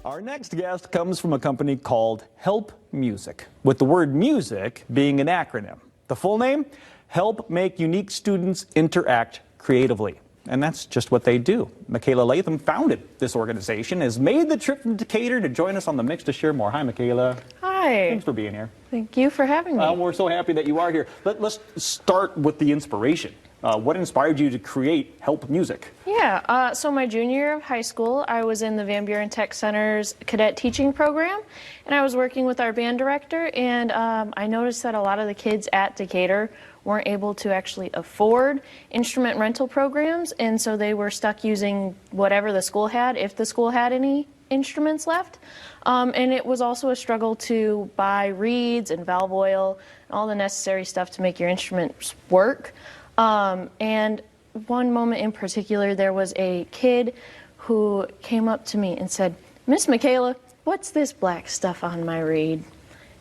Our next guest comes from a company called M.U.S.I C, with the word music being an acronym. The full name? Help Make Unique Students Interact Creatively. And that's just what they do. Michaela Latham founded this organization, has made the trip from Decatur to join us on the mix to share more. Hi, Michaela. Hi. Thanks for being here. Thank you for having me. We're so happy that you are here. Let's start with the inspiration. What inspired you to create Help Music? Yeah, so my junior year of high school, I was in the Van Buren Tech Center's cadet teaching program, and I was working with our band director, and I noticed that a lot of the kids at Decatur weren't able to actually afford instrument rental programs, and so they were stuck using whatever the school had, if the school had any instruments left. And it was also a struggle to buy reeds and valve oil and all the necessary stuff to make your instruments work. And one moment in particular, there was a kid who came up to me and said, "Miss Michaela, what's this black stuff on my reed?"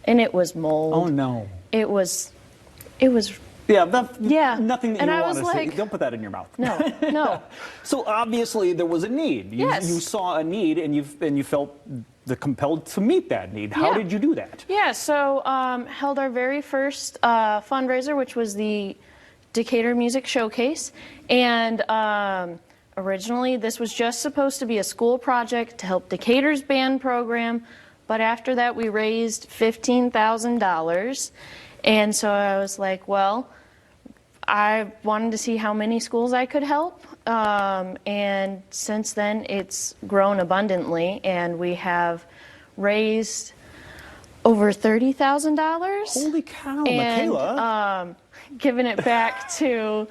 And it was mold. Oh no. It was Yeah, nothing that and you I want was to like, say. Don't put that in your mouth. No, no. So obviously there was a need. Yes. You saw a need and you felt compelled to meet that need. How did you do that? Yeah, so held our very first fundraiser, which was the Decatur Music Showcase, and originally this was just supposed to be a school project to help Decatur's band program, but after that we raised $15,000, and so I was like, well, I wanted to see how many schools I could help, and since then it's grown abundantly, and we have raised over $30,000. Holy cow, and, Michaela! Given it back to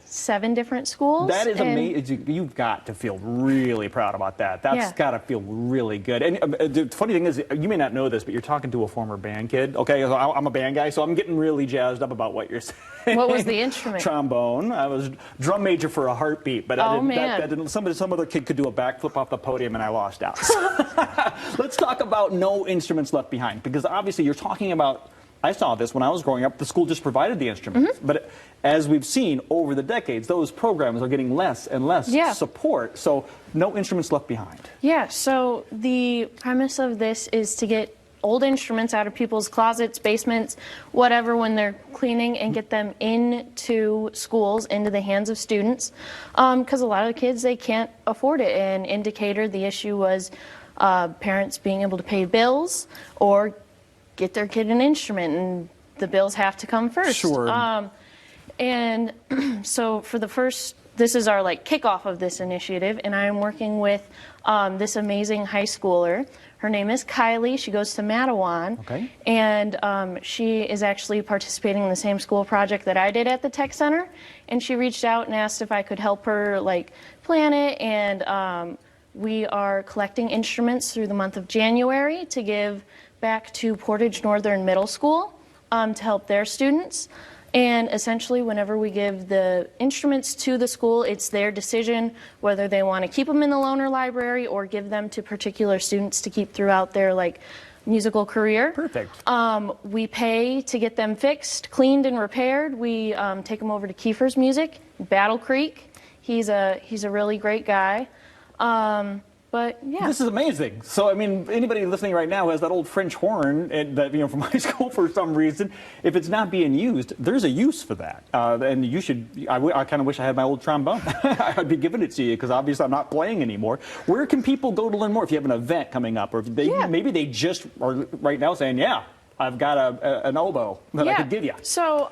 7 different schools. That is amazing. You've got to feel really proud about that. That's got to feel really good. And the funny thing is, you may not know this, but you're talking to a former band kid. Okay, I'm a band guy, so I'm getting really jazzed up about what you're saying. What was the instrument? Trombone. I was drum major for a heartbeat, but some other kid could do a backflip off the podium, and I lost out. Let's talk about no instruments left behind, because obviously you're talking about. I saw this when I was growing up. The school just provided the instruments. But as we've seen over the decades, those programs are getting less and less support. So no instruments left behind. Yeah, so the premise of this is to get old instruments out of people's closets, basements, whatever, when they're cleaning, and get them into schools, into the hands of students. Because a lot of the kids, they can't afford it. And in Decatur, the issue was parents being able to pay bills or get their kid an instrument, and the bills have to come first. Sure. And so for this is our kickoff of this initiative, and I am working with this amazing high schooler. Her name is Kylie. She goes to Mattawan. Okay. And she is actually participating in the same school project that I did at the Tech Center, and she reached out and asked if I could help her plan it, and we are collecting instruments through the month of January to give back to Portage Northern Middle School to help their students. And essentially, whenever we give the instruments to the school, it's their decision whether they want to keep them in the loaner library or give them to particular students to keep throughout their musical career. Perfect. We pay to get them fixed, cleaned, and repaired. We take them over to Kiefer's Music, Battle Creek. He's a really great guy. But yeah. This is amazing. So, I mean, anybody listening right now has that old French horn that, from high school for some reason. If it's not being used, there's a use for that. And you should, I kind of wish I had my old trombone. I'd be giving it to you, because obviously I'm not playing anymore. Where can people go to learn more if you have an event coming up? Or if maybe they just are right now saying, yeah, I've got an oboe that I could give you. So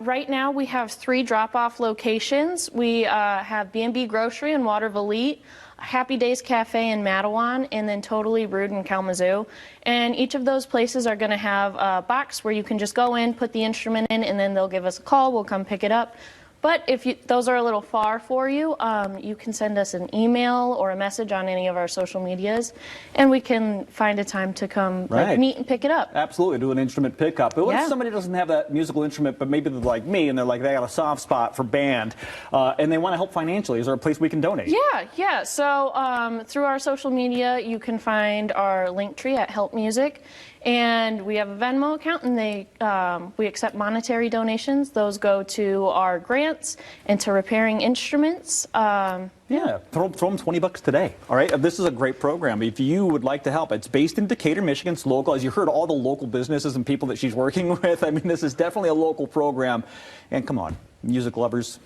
right now we have 3 drop-off locations. We have B&B Grocery in Waterville, Happy Days Cafe in Mattawan, and then Totally Brewed in Kalamazoo. And each of those places are going to have a box where you can just go in, put the instrument in, and then they'll give us a call. We'll come pick it up. But if those are a little far for you, you can send us an email or a message on any of our social medias, and we can find a time to come meet and pick it up. Absolutely, do an instrument pickup. But what if somebody doesn't have that musical instrument, but maybe they're like me, and they got a soft spot for band, and they want to help financially? Is there a place we can donate? Yeah. So through our social media, you can find our link tree at Help Music. And we have a Venmo account, and we accept monetary donations. Those go to our grants dance, into repairing instruments. Yeah, throw them $20 today. All right, this is a great program. If you would like to help, it's based in Decatur, Michigan. It's local. As you heard, all the local businesses and people that she's working with. I mean, this is definitely a local program. And come on, music lovers,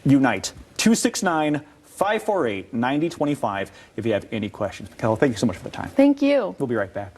unite. 269-548-9025 if you have any questions. Michaela, thank you so much for the time. Thank you. We'll be right back.